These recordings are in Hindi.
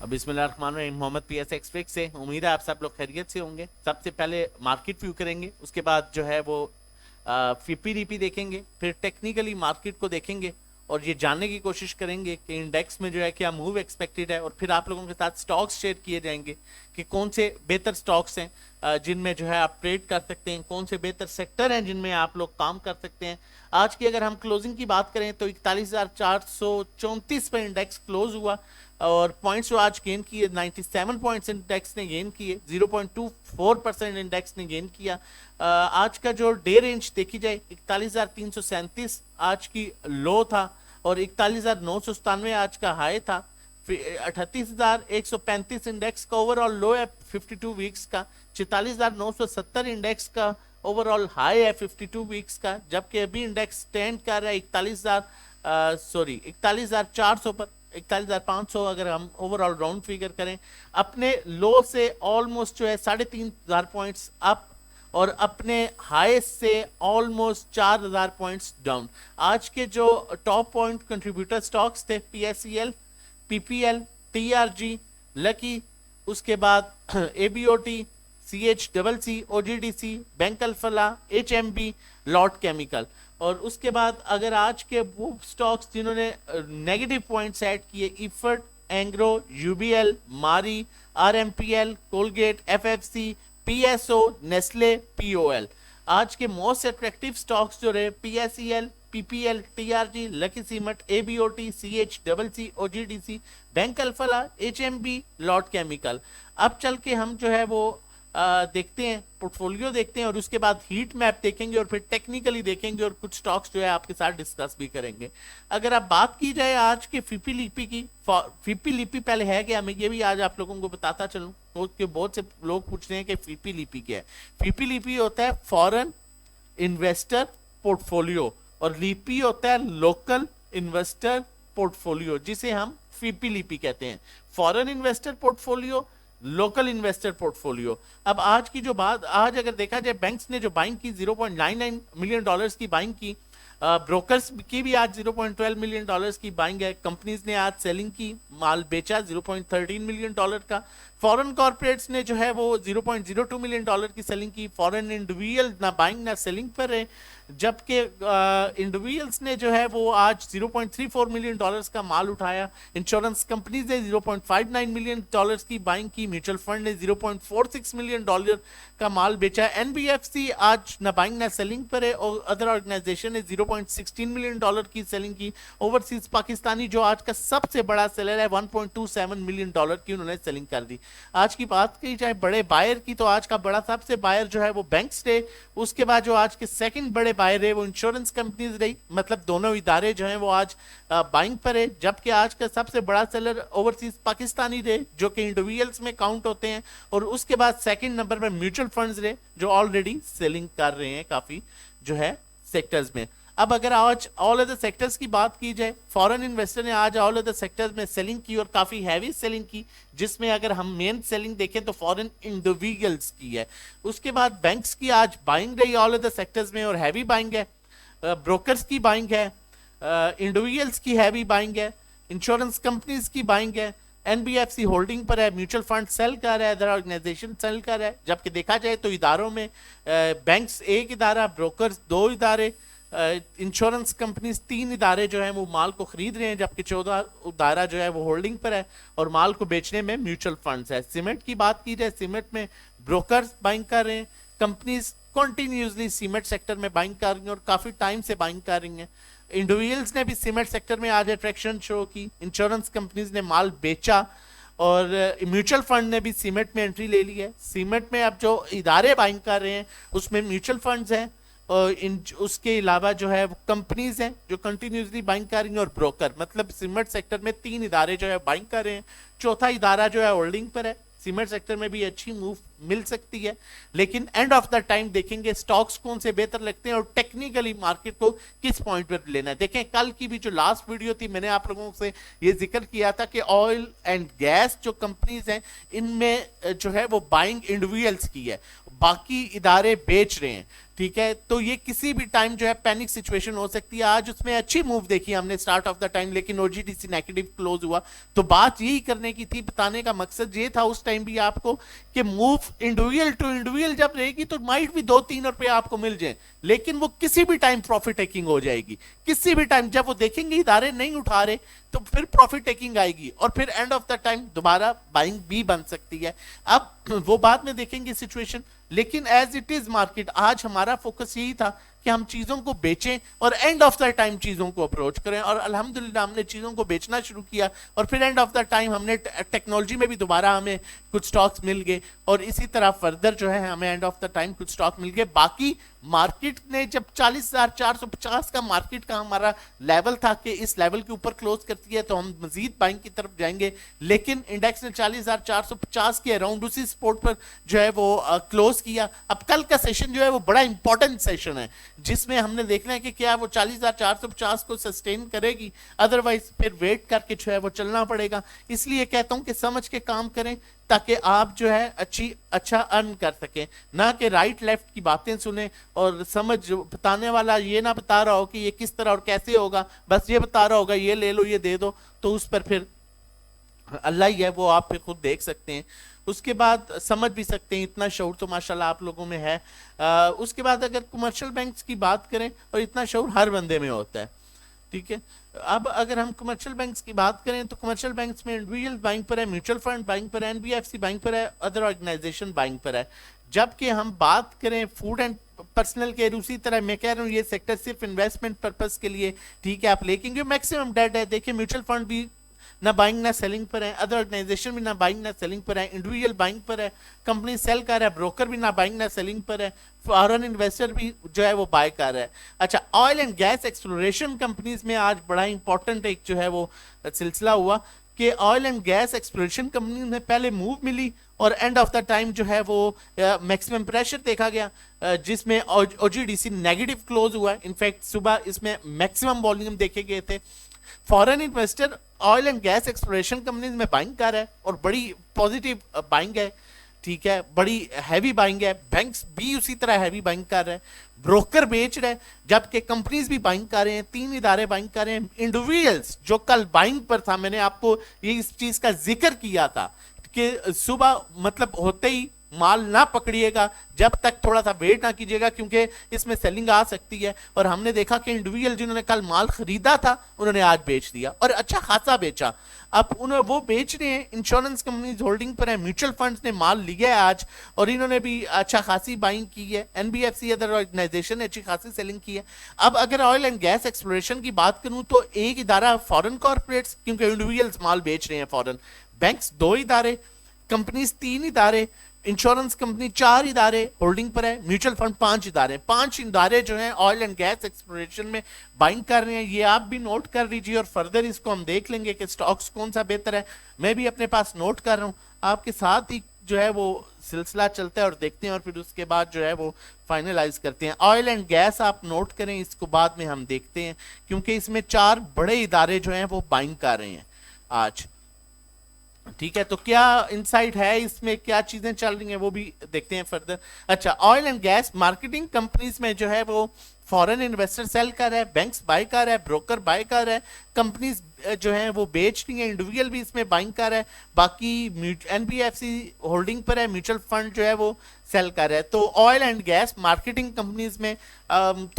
बिस्मिल्लाहिर्रहमानिर्रहीम। मोहम्मद पीएस एक्सपेक्ट से उम्मीद है आप सब लोग खैरियत से होंगे। सबसे पहले मार्केट व्यू करेंगे, उसके बाद जो है वो पीपीडीपी देखेंगे, फिर टेक्निकली मार्केट को देखेंगे और ये जानने की कोशिश करेंगे कि इंडेक्स में जो है क्या मूव एक्सपेक्टेड है, और फिर आप लोगों के साथ स्टॉक्स शेयर किए जाएंगे कि कौन से बेहतर स्टॉक्स हैं जिनमें जो है आप ट्रेड कर सकते हैं, कौन से बेहतर सेक्टर हैं जिनमें आप लोग काम कर सकते हैं। आज की अगर हम क्लोजिंग की बात करें तो 41,434 पर इंडेक्स क्लोज हुआ और पॉइंट्स जो आज गेन किए 97 पॉइंट्स इंडेक्स ने गेन किए, 0.24% इंडेक्स ने गेन किया। आज का जो डे रेंज देखी जाए 41,337 आज की लो था और 41,997 आज का हाई था। 38,135 इंडेक्स का ओवरऑल लो है 52 वीक्स का। 44,970 इंडेक्स का ओवरऑल हाई है 52 वीक्स का, जबकि अभी इंडेक्स स्टैंड कर रहा है 41,400 पर, 41,500 अगर हम ओवरऑल राउंड फिगर करें। अपने लो से ऑलमोस्ट जो है 3,500 पॉइंट्स अप और अपने हाई से ऑलमोस्ट 4,000 पॉइंट्स डाउन। आज के जो टॉप पॉइंट कंट्रीब्यूटर स्टॉक्स थे पीएसईएल, पीपीएल, टीआरजी, लकी, उसके बाद एबीओटी, सीएचडबलसी, OGDC, bank Alfalah, HMB, Lotte chemical. और उसके बाद अगर आज के वो स्टॉक्स जिन्होंने नेगेटिव पॉइंट्स ऐड किए, EFERT, Engro, UBL, Mari, RMPL, Colgate, FFC, PSO, Nestle, POL. आज के मोस्ट अट्रैक्टिव स्टॉक्स जो रहे PSEL, PPL, TRG, Lucky cement, ABOT, सीएचडबलसी, OGDC, bank Alfalah, HMB, Lotte chemical. अब चल के हम जो है वो देखते हैं, पोर्टफोलियो देखते हैं और उसके बाद हीट मैप देखेंगे और फिर टेक्निकली देखेंगे और कुछ स्टॉक्स जो है आपके साथ डिस्कस भी करेंगे। अगर आप बात की जाए आज के फीपीलीपी की, फीपीलीपी पहले है क्या, मैं ये भी आज आप लोगों को बताता चलूं क्योंकि बहुत से लोग पूछ रहे हैं कि फीपीलीपी क्या है। फीपीलीपी होता है फॉरेन इन्वेस्टर पोर्टफोलियो और लीपी होता है लोकल इन्वेस्टर पोर्टफोलियो, जिसे हम फीपीलीपी कहते हैं। Foreign investor portfolio, local investor portfolio. अब आज की जो बात, आज अगर देखा जाए बैंक्स ने जो बाइंग की 0.99 मिलियन डॉलर्स की बाइंग की, ब्रोकर्स की भी आज 0.12 मिलियन डॉलर्स की बाइंग है। कंपनीज ने आज सेलिंग की, माल बेचा 0.13 मिलियन डॉलर का। फॉरेन कॉर्पोरेट्स ने जो है वो 0.02 मिलियन डॉलर की सेलिंग की। फॉरेन इंडिविजुअल ना बाइंग ना सेलिंग पर है, जबकि इंडिविजुअल्स ने जो है वो आज 0.34 मिलियन डॉलर्स का माल उठाया। इंश्योरेंस कंपनीज ने 0.59 मिलियन डॉलर्स की बाइंग की। म्यूचुअल फंड ने 0.46 मिलियन डॉलर का माल बेचा। एनबीएफसी आज ना बाइंग ना सेलिंग पर है और अदर ऑर्गेनाइजेशन ने 0.16 मिलियन डॉलर की सेलिंग की। ओवरसीज पाकिस्तानी जो आज का सबसे बड़ा सेलर है 1.27 मिलियन डॉलर की उन्होंने सेलिंग कर दी। आज की बात की जाए बड़े बायर की, तो आज का बड़ा सबसे बायर जो है वो बैंक्स थे। उसके बाद जो आज के सेकंड बड़े बायर है वो इंश्योरेंस कंपनीज रही, मतलब दोनों इदारे जो हैं वो आज बाइंग पर है। जबकि आज का सबसे बड़ा सेलर ओवरसीज पाकिस्तानी रहे जो कि इंडिविजुअल्स में काउंट होते हैं, और उसके बाद सेकंड नंबर पर म्यूचुअल फंड्स रहे जो ऑलरेडी सेलिंग कर रहे हैं काफी जो है सेक्टर्स में। अब अगर आज ऑल अदर सेक्टर्स की बात की जाए, फॉरेन इन्वेस्टर ने आज ऑल अदर सेक्टर्स में सेलिंग की और काफी हैवी सेलिंग की, जिसमें अगर हम मेन सेलिंग देखें तो फॉरेन इंडिविजुअल्स की है। उसके बाद बैंक्स की आज बाइंग रही ऑल अदर सेक्टर्स में और हैवी बाइंग है। ब्रोकर्स की बाइंग है, इंडिविजुअल्स की हैवी बाइंग है, इंश्योरेंस कंपनीज की बाइंग है, एनबीएफसी होल्डिंग पर है, म्यूचुअल फंड सेल कर रहा है, अदर ऑर्गेनाइजेशन सेल कर रहा है। जबकि देखा जाए तो इदारों में बैंक्स एक इदारा, ब्रोकर्स दो इदारे, इंश्योरेंस कंपनीज 3 इदारे जो हैं वो माल को खरीद रहे हैं, जबकि 14 इदारा जो है वो होल्डिंग पर है और माल को बेचने में म्यूचुअल फंड्स है। सीमेंट की बात की जाए, सीमेंट में ब्रोकर्स बाइंग कर रहे हैं, कंपनीज कंटिन्यूसली सीमेंट सेक्टर में बाइंग कर रही हैं और काफी टाइम से बाइंग कर रही हैं। इंडिविजुअल्स ने भी सीमेंट सेक्टर में आज अट्रैक्शन शो की, इंश्योरेंस कंपनीज ने माल बेचा और म्यूचुअल फंड ने भी सीमेंट में एंट्री ले ली है। सीमेंट में अब जो इदारे बाइंग कर रहे हैं उसमें म्यूचुअल फंड्स हैं और उसके अलावा जो है वो कंपनीज हैं जो कंटिन्यूसली बाइंग कर रही हैं और ब्रोकर, मतलब सीमेंट सेक्टर में 3 इदारे जो है बाइंग कर रहे हैं, चौथा इदारा जो है होल्डिंग पर है। सीमेंट सेक्टर में भी अच्छी मूव मिल सकती है, लेकिन एंड ऑफ द टाइम देखेंगे स्टॉक्स कौन से बेहतर लगते हैं और टेक्निकली मार्केट को किस पॉइंट पर लेना है। देखें कल की भी जो लास्ट वीडियो थी मैंने आप लोगों से ये जिक्र किया था कि ऑयल एंड गैस जो कंपनीज हैं इनमें जो है वो बाइंग इंडिविजुअल्स की है, बाकी इदारे बेच रहे हैं। ठीक है, तो ये किसी भी टाइम जो है पैनिक सिचुएशन हो सकती है। आज उसमें अच्छी मूव देखी हमने स्टार्ट ऑफ द टाइम, लेकिन ओजीडीसी नेगेटिव क्लोज हुआ। तो बात यही करने की थी, बताने का मकसद ये था उस टाइम भी आपको कि मूव इंडिविजुअल टू इंडिविजुअल जब रहेगी तो माइट भी 2-3 रुपए आपको मिल जाए, लेकिन वो किसी भी टाइम प्रॉफिट टेकिंग हो जाएगी। किसी भी टाइम जब वो देखेंगे इदारे नहीं उठा रहे तो फिर प्रॉफिट टेकिंग आएगी और फिर एंड ऑफ द टाइम दोबारा बाइंग भी बन सकती है। अब वो बाद में देखेंगे सिचुएशन, लेकिन एज इट इज मार्केट आज हमारा फोकस यही था कि हम चीजों को बेचें और एंड ऑफ द टाइम चीजों को अप्रोच करें। और अल्हम्दुलिल्लाह हमने चीजों को बेचना शुरू किया और फिर एंड ऑफ द टाइम हमने टेक्नोलॉजी में भी दोबारा हमें कुछ स्टॉक्स मिल गए और इसी तरह फर्दर जो है हमें एंड ऑफ द टाइम कुछ स्टॉक मिल गए। बाकी मार्केट ने जब 40,450 का मार्केट का हमारा लेवल था कि इस लेवल के ऊपर क्लोज करती है तो हम मजीद बाइंग की तरफ जाएंगे, लेकिन इंडेक्स ने 40,450 के अराउंड उसी सपोर्ट पर जो है वो क्लोज किया। अब कल का सेशन जो है वो बड़ा इंपॉर्टेंट सेशन है जिसमें हमने देखना है कि क्या वो 40,450 को सस्टेन करेगी, अदरवाइज फिर वेट करके जो है वो चलना पड़ेगा। इसलिए कहता हूं कि समझ के काम करें ताकि आप जो है अच्छा अर्न कर सकें, ना कि राइट लेफ्ट की बातें सुने और समझ बताने वाला ये ना बता रहा हो कि ये किस तरह और कैसे होगा, बस ये बता रहा होगा ये ले लो ये दे दो, तो उस पर फिर अल्लाह ही है, वो आप फिर खुद देख सकते हैं। उसके बाद समझ भी सकते हैं, इतना शऊर तो माशाल्लाह आप लोगों में है। उसके बाद अगर कमर्शियल बैंक्स की बात करें, और इतना शऊर हर बंदे में होता है, ठीक है। अब अगर हम कमर्शियल बैंक्स की बात करें तो कमर्शियल बैंक्स में इंडिविजुअल बैंक पर है, म्यूचुअल फंड बैंक पर है, एनबीएफसी बैंक पर है, अदर ऑर्गेनाइजेशन बैंक पर है। जबकि हम बात करें फूड एंड पर्सनल केयर, उसी तरह मैं कह रहा हूँ ये सेक्टर सिर्फ इन्वेस्टमेंट पर्पस के लिए, ठीक है, आप लेकिन मैक्सिमम डेट है। देखिए म्यूचुअल फंड भी ना बाइंग ना सेलिंग पर है, अदर ऑर्गेनाइजेशन भी ना बाइंग ना सेलिंग पर है, इंडिविजुअल बाइंग पर है, कंपनी सेल कर रहा है, ब्रोकर भी ना बाइंग ना सेलिंग पर है, फॉरेन इन्वेस्टर भी जो है वो बाय कर रहा है। अच्छा, oil and gas exploration companies में आज बड़ा इंपॉर्टेंट एक जो है वो सिलसिला हुआ कि oil and gas exploration company में पहले मूव मिली और एंड ऑफ द टाइम जो है वो मैक्सिमम प्रेशर देखा गया, जिसमें ओजीडीसी नेगेटिव क्लोज हुआ। इनफैक्ट सुबह इसमें मैक्सिमम वॉल्यूम देखे गए थे। Foreign investor oil and gas exploration companies में बाइंग कर रहा है और बड़ी पॉजिटिव बाइंग है, ठीक है, बड़ी हैवी बाइंग है। बैंक्स भी उसी तरह हैवी बाइंग कर रहे हैं, ब्रोकर बेच रहे हैं, जबकि कंपनीज भी बाइंग कर रहे हैं, 3 इदारे बाइंग कर रहे हैं। इंडिविजुअल्स जो कल बाइंग पर था, मैंने आपको ये इस चीज का जिक्र किया था कि सुबह मतलब होते ही माल ना पकड़िएगा जब तक थोड़ा सा वेट ना कीजिएगा, क्योंकि इसमें सेलिंग आ सकती है। और हमने देखा कि इंडिविजुअल जिन्होंने कल माल खरीदा था उन्होंने आज बेच दिया और अच्छा खासा बेचा। अब उन्हें वो बेच रहे हैं, इंश्योरेंस कंपनीज होल्डिंग पर है, म्यूचुअल फंड्स ने माल लिया है आज और इन्होंने भी अच्छा खासी बाइंग की है। एनबीएफसी अदर ऑर्गेनाइजेशन ने अच्छी खासी सेलिंग की है। अब अगर ऑयल एंड गैस एक्सप्लोरेशन की बात करूं तो एक इदारा फॉरेन कॉर्पोरेट्स, क्योंकि इंडिविजुअल्स माल बेच रहे हैं फॉरेन, बैंक्स 2 इदारे, कंपनीज 3 इदारे, इंश्योरेंस कंपनी 4 इदारे होल्डिंग पर है, म्यूचुअल फंड 5 इदारे। 5 इदारे जो हैं ऑयल एंड गैस एक्सप्लोरेशन में बाइंग कर रहे हैं। ये आप भी नोट कर लीजिए और फर्दर इसको हम देख लेंगे कि स्टॉक्स कौन सा बेहतर है। मैं भी अपने पास नोट कर रहा हूं, आपके साथ ही जो है वो सिलसिला चलता है और देखते हैं और फिर उसके बाद जो है वो फाइनलाइज करते हैं। ऑयल एंड गैस आप नोट करें, इसको बाद में हम देखते हैं क्योंकि इसमें 4 बड़े इदारे जो हैं वो बाइंग कर रहे हैं आज, ठीक है। तो क्या इनसाइट है इसमें, क्या चीजें चल रही हैं वो भी देखते हैं फर्दर। अच्छा, oil and gas marketing companies में जो है वो फॉरेन इन्वेस्टर सेल कर रहा है, बैंक्स बाय कर रहा है, ब्रोकर बाय कर रहा है, कंपनीज जो है वो बेच रही है, इंडिविजुअल भी इसमें बाइंग कर रहा है, बाकी एनबीएफसी होल्डिंग पर है, म्यूचुअल फंड जो है वो सेल कर रहा है। तो oil and gas marketing companies में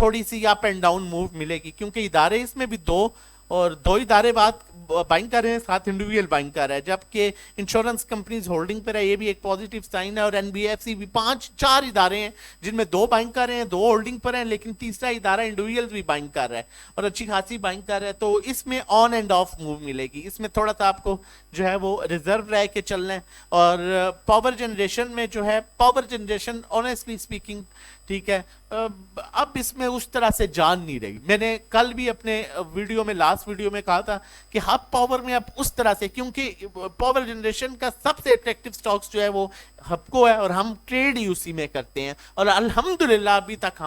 थोड़ी सी अप एंड डाउन मूव मिलेगी क्योंकि इदारे इसमें भी 2 इदारे बात बाइंग कर रहे हैं, साथ इंडिविजुअल बाइंग कर रहा है, जबकि इंश्योरेंस कंपनीज होल्डिंग पर है, ये भी एक पॉजिटिव साइन है। और एनबीएफसी भी 4 इदारे हैं जिनमें 2 बाइंग कर रहे हैं, 2 होल्डिंग पर हैं, लेकिन तीसरा इदारा इंडिविजुअल भी बाइंग कर रहा है और अच्छी खासी बाइंग कर रहा है। तो इसमें ऑन एंड ऑफ मूव मिलेगी, इसमें थोड़ा सा आपको जो है वो रिजर्व रह के चलना है। और पावर जनरेशन में जो है, पावर जनरेशन ऑनेस्टली स्पीकिंग, ठीक है, अब इसमें उस तरह से जान नहीं रही। मैंने कल भी अपने वीडियो में, लास्ट वीडियो में कहा था कि हब पावर में अब उस तरह से, क्योंकि पावर जनरेशन का सबसे अट्रैक्टिव स्टॉक्स जो है वो हबको है और हम ट्रेड ही उसी में करते हैं और अल्हम्दुलिल्लाह अभी तक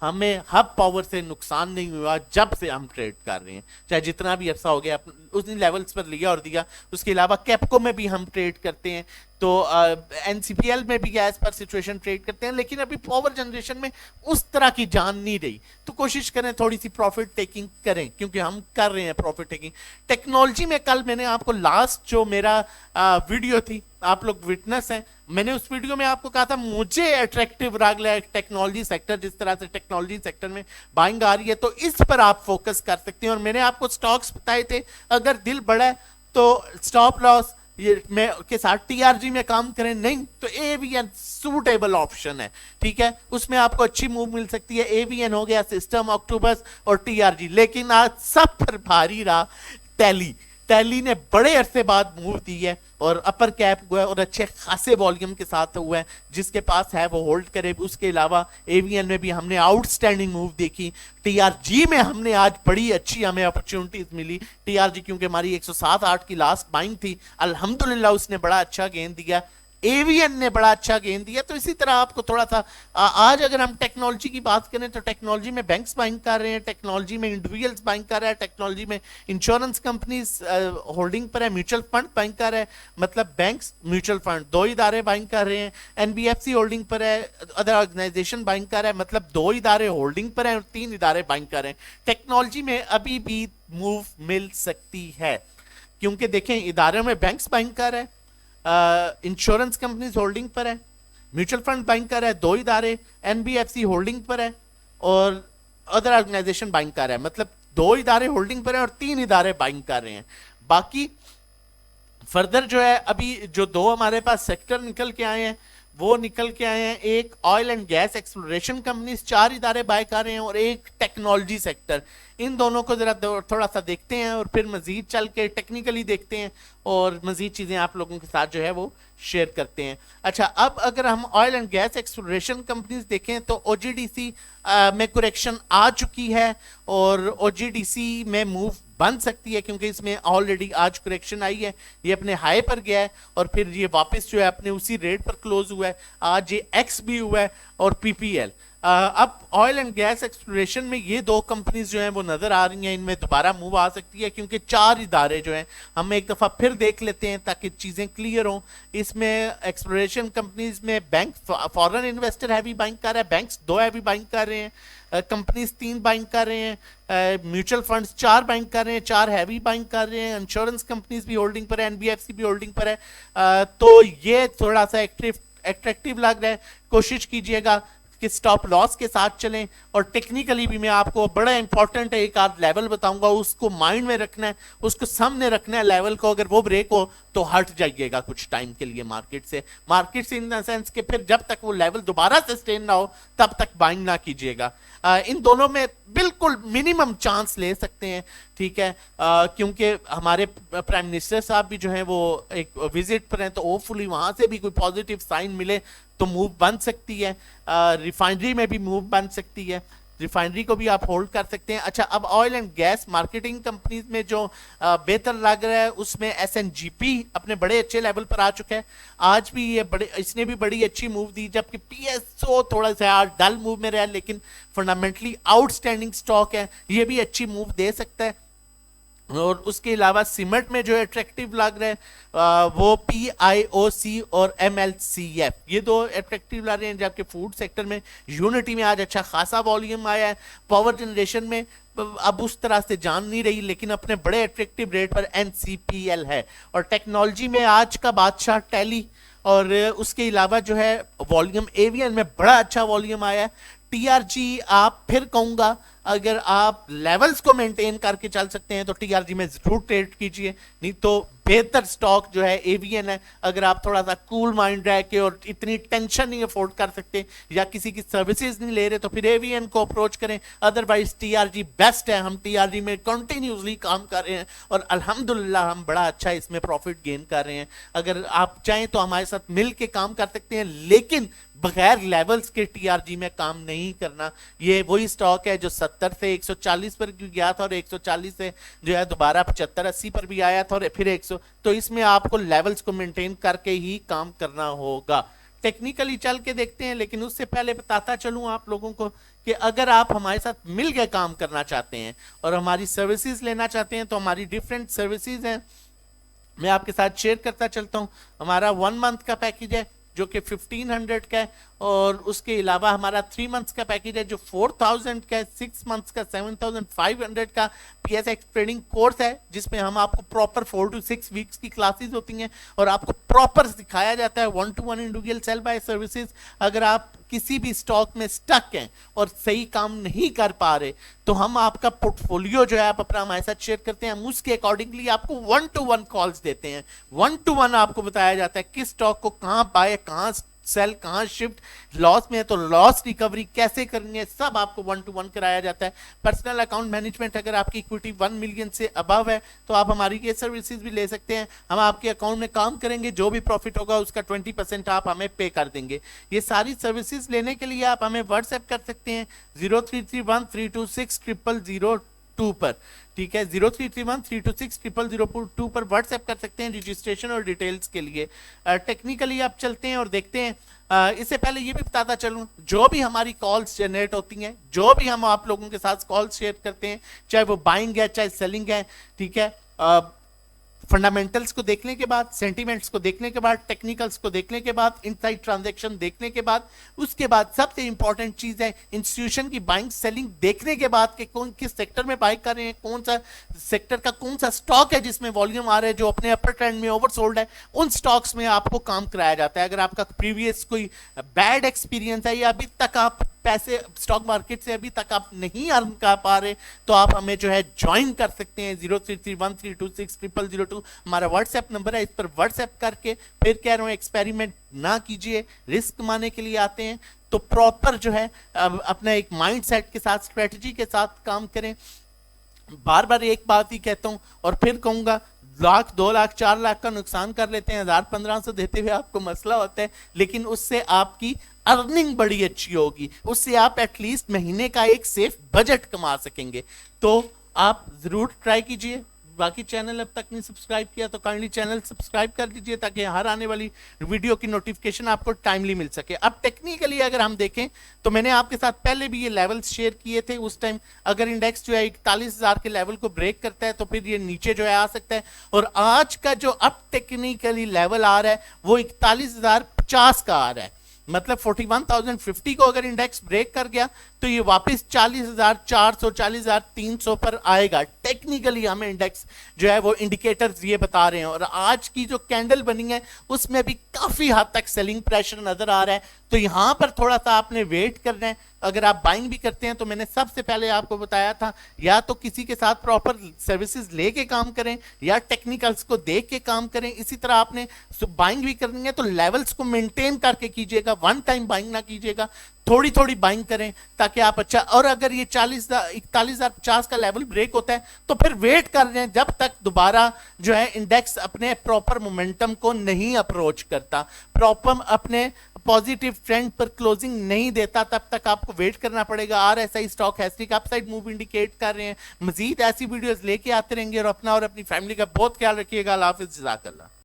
हमें हब पावर से नुकसान नहीं हुआ जब से हम ट्रेड कर रहे हैं, चाहे जितना भी अरसा हो गया उतनी लेवल्स पर लिया और दिया। उसके अलावा कैपको में भी हम ट्रेड करते हैं, तो एनसीपीएल में भी एज पर सिचुएशन ट्रेड करते हैं, लेकिन अभी पावर जनरेशन में उस तरह की जान नहीं रही, तो कोशिश करें थोड़ी सी प्रॉफिट टेकिंग करें, क्योंकि हम कर रहे हैं प्रॉफिट टेकिंग। टेक्नोलॉजी में कल मैंने आपको लास्ट जो मेरा वीडियो थी, आप लोग विटनेस हैं, मैंने उस वीडियो में आपको कहा था मुझे अट्रैक्टिव लग रहा है टेक्नोलॉजी सेक्टर, जिस तरह से टेक्नोलॉजी सेक्टर में बाइंग आ रही है, तो इस पर आप फोकस कर सकते हैं। और मैंने आपको स्टॉक्स बताए थे, अगर दिल बड़ा है तो स्टॉप लॉस ये में के साथ टीआरजी में काम करें, नहीं तो एवीएन सूटेबल ऑप्शन है, ठीक है, उसमें आपको अच्छी मूव मिल सकती है। एवीएन हो गया, सिस्टम, ऑक्टोबस और टीआरजी। लेकिन आज सब पर भारी रहा टैली। टैली ने बड़े अरसे बाद मूव दी है और अपर कैप हुआ है और अच्छे खासे वॉल्यूम के साथ हुआ है, जिसके पास है वो होल्ड करे। उसके अलावा एवीएन में भी हमने आउटस्टैंडिंग मूव देखी। टीआरजी में हमने आज बड़ी अच्छी हमें अपॉर्चुनिटीज मिली। टीआरजी क्योंकि हमारी 107.8 की लास्ट बाइंग थी, अल्हम्दुलिल्लाह उसने बड़ा अच्छा गेन दिया, एवीएन ने बड़ा अच्छा गेन दिया। तो इसी तरह आपको थोड़ा सा आज अगर हम टेक्नोलॉजी की बात करें तो टेक्नोलॉजी में बैंक्स बाइंग कर रहे हैं, टेक्नोलॉजी में इंडिविजुअल्स बाइंग कर रहा है, टेक्नोलॉजी में इंश्योरेंस कंपनीज होल्डिंग पर है, म्यूचुअल फंड बाइंग कर रहा है, मतलब बैंक्स म्यूचुअल फंड दो इदारे बाइंग कर रहे हैं, एनबीएफसी होल्डिंग पर है, अदर ऑर्गेनाइजेशन बाइंग कर रहा है, मतलब दो इदारे होल्डिंग पर है और 3 इदारे बाइंग कर रहे हैं। टेक्नोलॉजी में अभी भी मूव मिल सकती है, क्योंकि देखें इदारों में बैंक्स बाइंग कर रहे हैं, इंश्योरेंस कंपनीज होल्डिंग पर है, म्यूचुअल फंड बाइंग कर रहा है, दो इदारे, एनबीएफसी होल्डिंग पर है और अदर ऑर्गेनाइजेशन बाइंग कर रहा है, मतलब दो इदारे होल्डिंग पर है और 3 इदारे बाइंग कर रहे हैं। बाकी फर्दर जो है अभी जो दो हमारे पास सेक्टर निकल के आए हैं वो निकल के आए हैं, एक oil and gas exploration companies 4 इदारे बाय कर रहे हैं और एक टेक्नोलॉजी सेक्टर। इन दोनों को जरा थोड़ा सा देखते हैं और फिर मजीद चल के टेक्निकली देखते हैं और मजीद चीजें आप लोगों के साथ जो है वो शेयर करते हैं। अच्छा, अब अगर हम oil and gas exploration companies देखें तो ओजीडीसी में करेक्शन आ चुकी है और ओजीडीसी में मूव बन सकती है, क्योंकि इसमें ऑलरेडी आज करेक्शन आई है, ये अपने हाई पर गया है और फिर ये वापस जो है अपने उसी रेट पर क्लोज हुआ है। आज ये एक्स भी हुआ है और पीपीएल। अब ऑयल एंड गैस एक्सप्लोरेशन में ये दो कंपनीज जो हैं वो नजर आ रही हैं, इनमें दोबारा मूव आ सकती है, क्योंकि 4 इदारे जो हैं हम एक दफा फिर देख लेते हैं ताकि चीजें क्लियर हों। इसमें एक्सप्लोरेशन कंपनीज में bank foreign investor heavy buying कर रहा है, बैंक्स 2 हैवी बाइंग कर रहे हैं, कंपनीज 3 बाइंग कर रहे हैं, म्यूचुअल फंड्स 4 बाइंग कर रहे हैं, 4 हैवी बाइंग कर रहे हैं, इंश्योरेंस कंपनीज भी होल्डिंग पर है, एनबीएफसी भी होल्डिंग पर है। तो ये थोड़ा सा एट्रैक्टिव लग रहा है। कोशिश कीजिएगा कि स्टॉप लॉस के साथ चलें और टेक्निकली भी मैं आपको बड़ा इंपॉर्टेंट है एक आध लेवल बताऊंगा, उसको माइंड में रखना है, उसको सामने रखना है लेवल को। अगर वो ब्रेक हो तो हट जाइएगा कुछ टाइम के लिए मार्केट से इन द सेंस कि फिर जब तक वो लेवल दोबारा सस्टेन ना हो तब तक बाइंग ना कीजिएगा। इन दोनों में बिल्कुल मिनिमम चांस ले सकते हैं, ठीक है, क्योंकि हमारे प्राइम मिनिस्टर साहब भी जो है वो एक विजिट पर हैं, तो होपफुली वहां से भी कोई पॉजिटिव साइन मिले तो मूव बन सकती है। रिफाइनरी में भी मूव बन सकती है, रिफाइनरी को भी आप होल्ड कर सकते हैं। अच्छा, अब oil and gas marketing companies में जो बेहतर लग रहा है उसमें एसएनजीपी अपने बड़े अच्छे लेवल पर आ चुका है। आज भी ये इसने भी बड़ी अच्छी मूव दी, जबकि पीएसओ थोड़ा सा डल मूव में रहा, लेकिन फंडामेंटली आउटस्टैंडिंग स्टॉक है, ये भी अच्छी मूव दे सकता है। और उसके अलावा सीमेंट में जो अट्रैक्टिव लग रहा है वो PIOC और MLCF, ये दो अट्रैक्टिव लग रहे हैं। जबकि फूड सेक्टर में यूनिटी में आज अच्छा खासा वॉल्यूम आया है। पावर जनरेशन में अब उस तरह से जान नहीं रही, लेकिन अपने बड़े अट्रैक्टिव रेट पर NCPL है। और टेक्नोलॉजी में आज का बादशाह टैली, और उसके अलावा जो है वॉल्यूम एवीएन में बड़ा अच्छा वॉल्यूम आया है। टीआरजी आप फिर कहूंगा अगर आप लेवल्स को मेंटेन करके चल सकते हैं तो टीआरजी में जरूर ट्रेड कीजिए, नहीं तो बेहतर स्टॉक जो है एवीएन है। अगर आप थोड़ा सा कूल माइंड रह के और इतनी टेंशन नहीं अफोर्ड कर सकते या किसी की सर्विसेज नहीं ले रहे तो फिर एवीएन को अप्रोच करें, अदरवाइज टीआरजी बेस्ट है। हम टीआरजी में कंटिन्यूसली काम कर रहे हैं और अल्हम्दुलिल्लाह हम बड़ा अच्छा इसमें प्रॉफिट गेन कर रहे हैं। अगर आप चाहें तो हमारे साथ मिल के काम कर सकते हैं, लेकिन बगैर लेवल्स के टीआरजी में काम नहीं करना। ये वही स्टॉक है जो 70 से 140 पर गया था और 140 से जो है दोबारा 75-80 पर भी आया था और फिर 100, तो इसमें आपको लेवल्स को मेंटेन करके ही काम करना होगा। टेक्निकली चल के देखते हैं, लेकिन उससे पहले बताता चलूं आप लोगों को कि अगर आप हमारे साथ मिल के काम करना चाहते हैं और हमारी सर्विसेज लेना चाहते हैं तो हमारी डिफरेंट सर्विसेज हैं। मैं आपके साथ शेयर करता चलता हूं। हमारा 1 मंथ का पैकेज है जो कि 1500 का है, और उसके अलावा हमारा 3 मंथ्स का पैकेज है जो 4000 का है, 6 मंथ्स का 7500 का PSX ट्रेडिंग कोर्स है, जिसमें हम आपको प्रॉपर 4 to 6 वीक्स की क्लासेस होती हैं और आपको प्रॉपर सिखाया जाता है 1-to-1 individual cell bye services. अगर आप किसी भी स्टॉक में स्टक हैं और सही काम नहीं कर पा रहे, तो हम आपका पोर्टफोलियो जो है आप अपना हमारे साथ शेयर करते हैं, हम उसके अकॉर्डिंगली आपको 1-to-1 कॉल्स देते हैं। 1-to-1 आपको बताया जाता है किस स्टॉक को कहां बाय, कहां सेल, कहां शिफ्ट, लॉस में है तो लॉस रिकवरी कैसे करनी है, सब आपको 1-to-1 कराया जाता है। पर्सनल अकाउंट मैनेजमेंट, अगर आपकी इक्विटी 1 मिलियन से अबव है तो आप हमारी ये सर्विसेज भी ले सकते हैं। हम आपके अकाउंट में काम करेंगे, जो भी प्रॉफिट होगा उसका 20% आप हमें पे कर देंगे। ये सारी सर्विसेज लेने के लिए आप हमें व्हाट्सएप कर सकते हैं 0331326002 पर, ठीक है, 0331326002 पर व्हाट्सएप कर सकते हैं रजिस्ट्रेशन और डिटेल्स के लिए। टेक्निकली आप चलते हैं और देखते हैं। इससे पहले ये भी बताता चलूं, जो भी हमारी कॉल्स जनरेट होती हैं, जो भी हम आप लोगों के साथ कॉल्स शेयर करते हैं, चाहे वो बाइंग है चाहे सेलिंग है, ठीक है, फंडामेंटल्स को देखने के बाद, सेंटीमेंट्स को देखने के बाद, टेक्निकल्स को देखने के बाद, इनसाइड ट्रांजैक्शन देखने के बाद, उसके बाद सबसे इंपॉर्टेंट चीज है इंस्टीट्यूशन की बाइंग सेलिंग देखने के बाद कि कौन किस सेक्टर में बाइंग कर रहे हैं, कौन सा सेक्टर का कौन सा स्टॉक है जिसमें वॉल्यूम आ रहा है, जो अपने अपर ट्रेंड में ओवरसोल्ड है, उन स्टॉक्स में आपको काम कराया जाता है। अगर आपका प्रीवियस कोई बैड एक्सपीरियंस है या अभी तक आप पैसे स्टॉक मार्केट से अभी तक आप नहीं अर्न कर पा रहे, तो आप हमें जो है ज्वाइन कर सकते हैं। 0331326002 हमारा व्हाट्सएप नंबर है, इस पर व्हाट्सएप करके, फिर कह रहा हूं एक्सपेरिमेंट ना कीजिए, रिस्क कमाने के लिए आते हैं तो प्रॉपर जो है अपना एक माइंड सेट के साथ, स्ट्रेटजी के साथ काम करें। बार बार एक बात ही कहता हूं और फिर कहूंगा, लाख 2 लाख 4 लाख का नुकसान कर लेते हैं, 1000-1500 देते हुए आपको मसला होता है, लेकिन उससे आपकी अर्निंग बड़ी अच्छी होगी, उससे आप एटलीस्ट महीने का एक सेफ बजट कमा सकेंगे। तो आप जरूर ट्राई कीजिए। बाकी चैनल अब तक नहीं सब्सक्राइब किया तो काइंडली चैनल सब्सक्राइब कर लीजिए, ताकि हर आने वाली वीडियो की नोटिफिकेशन आपको टाइमली मिल सके। अब टेक्निकली अगर हम देखें तो मैंने आपके साथ पहले भी ये लेवल्स शेयर किए थे। उस टाइम अगर इंडेक्स जो है 41,000 के लेवल को ब्रेक करता है तो फिर ये नीचे जो है आ सकता है, और आज का जो अब टेक्निकली लेवल आ रहा है वो 41,050 का आ रहा है। मतलब 41,050 को अगर इंडेक्स ब्रेक कर गया तो ये वापस 40,400 40,300 पर आएगा। टेक्निकली हमें इंडेक्स जो है वो इंडिकेटर्स ये बता रहे हैं, और आज की जो कैंडल बनी है उसमें भी काफी हद तक सेलिंग प्रेशर नजर आ रहा है। तो यहां पर थोड़ा सा आपने वेट करना है। अगर आप बाइंग भी करते हैं तो मैंने सबसे पहले आपको बताया था, या तो किसी के साथ प्रॉपर सर्विसेज लेके काम करें या टेक्निकल्स को देख के काम करें। इसी तरह आपने बाइंग भी करनी है तो लेवल्स को मेंटेन करके कीजिएगा, वन टाइम बाइंग ना कीजिएगा, थोड़ी थोड़ी बाइंग करें ताकि आप अच्छा। और अगर ये 41,050 का लेवल ब्रेक होता है तो फिर वेट कर रहे हैं जब तक दोबारा जो है इंडेक्स अपने प्रॉपर मोमेंटम को नहीं अप्रोच करता, प्रॉपर अपने पॉजिटिव ट्रेंड पर क्लोजिंग नहीं देता, तब तक आपको वेट करना पड़ेगा। RSI stochastic upside move indicate कर रहे हैं। मजीद ऐसी वीडियोस लेके आते रहेंगे, और अपना और अपनी फैमिली का बहुत ख्याल रखिएगा। अल्लाह हाफिज़, जज़ाकल्लाह।